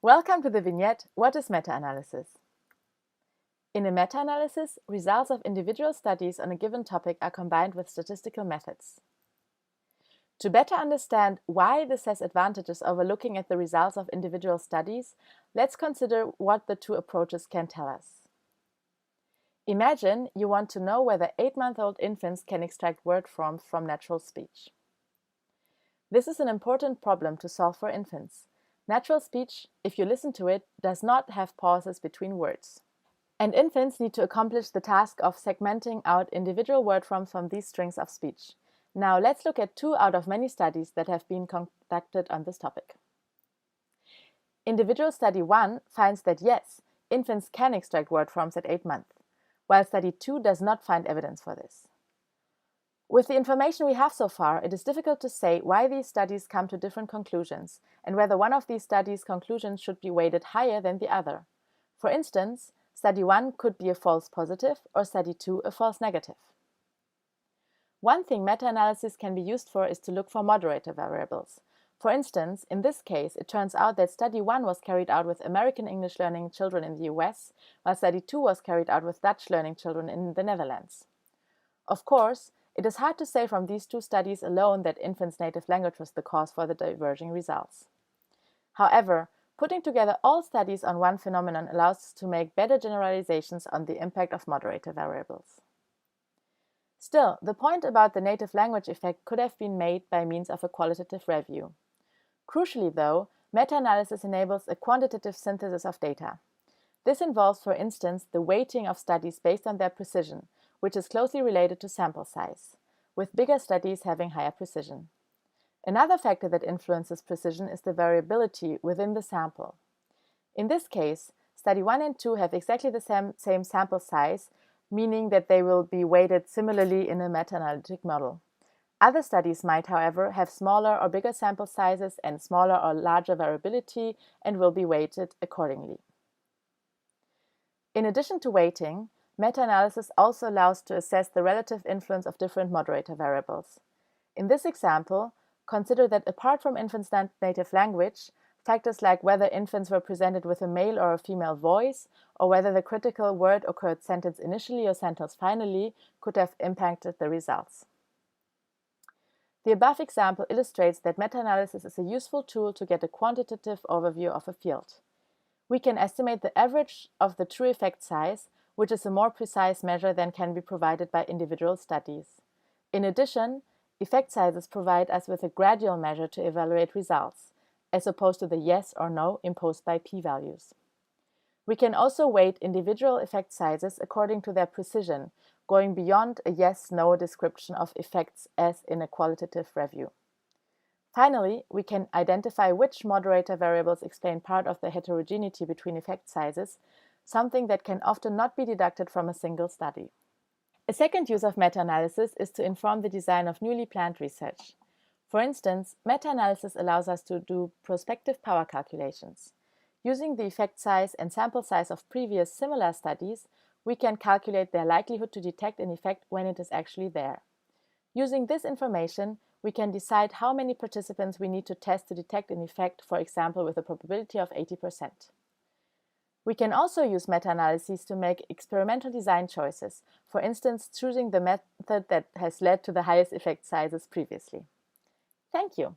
Welcome to the vignette, What is Meta-Analysis? In a meta-analysis, results of individual studies on a given topic are combined with statistical methods. To better understand why this has advantages over looking at the results of individual studies, let's consider what the two approaches can tell us. Imagine you want to know whether 8-month-old infants can extract word forms from natural speech. This is an important problem to solve for infants. Natural speech, if you listen to it, does not have pauses between words. And infants need to accomplish the task of segmenting out individual word forms from these strings of speech. Now let's look at 2 out of many studies that have been conducted on this topic. Individual study 1 finds that yes, infants can extract word forms at 8 months, while study 2 does not find evidence for this. With the information we have so far, it is difficult to say why these studies come to different conclusions and whether one of these studies' conclusions should be weighted higher than the other. For instance, study 1 could be a false positive or study 2 a false negative. One thing meta-analysis can be used for is to look for moderator variables. For instance, in this case, it turns out that study 1 was carried out with American English learning children in the US, while study 2 was carried out with Dutch learning children in the Netherlands. Of course, it is hard to say from these 2 studies alone that infants' native language was the cause for the diverging results. However, putting together all studies on one phenomenon allows us to make better generalizations on the impact of moderator variables. Still, the point about the native language effect could have been made by means of a qualitative review. Crucially, though, meta-analysis enables a quantitative synthesis of data. This involves, for instance, the weighting of studies based on their precision, which is closely related to sample size, with bigger studies having higher precision. Another factor that influences precision is the variability within the sample. In this case, study 1 and 2 have exactly the same sample size, meaning that they will be weighted similarly in a meta-analytic model. Other studies might, however, have smaller or bigger sample sizes and smaller or larger variability and will be weighted accordingly. In addition to weighting, meta-analysis also allows to assess the relative influence of different moderator variables. In this example, consider that apart from infants' native language, factors like whether infants were presented with a male or a female voice, or whether the critical word occurred sentence initially or sentence finally, could have impacted the results. The above example illustrates that meta-analysis is a useful tool to get a quantitative overview of a field. We can estimate the average of the true effect size, which is a more precise measure than can be provided by individual studies. In addition, effect sizes provide us with a gradual measure to evaluate results, as opposed to the yes or no imposed by p-values. We can also weight individual effect sizes according to their precision, going beyond a yes-no description of effects as in a qualitative review. Finally, we can identify which moderator variables explain part of the heterogeneity between effect sizes, something that can often not be deducted from a single study. A second use of meta-analysis is to inform the design of newly planned research. For instance, meta-analysis allows us to do prospective power calculations. Using the effect size and sample size of previous similar studies, we can calculate their likelihood to detect an effect when it is actually there. Using this information, we can decide how many participants we need to test to detect an effect, for example, with a probability of 80%. We can also use meta-analyses to make experimental design choices, for instance, choosing the method that has led to the highest effect sizes previously. Thank you.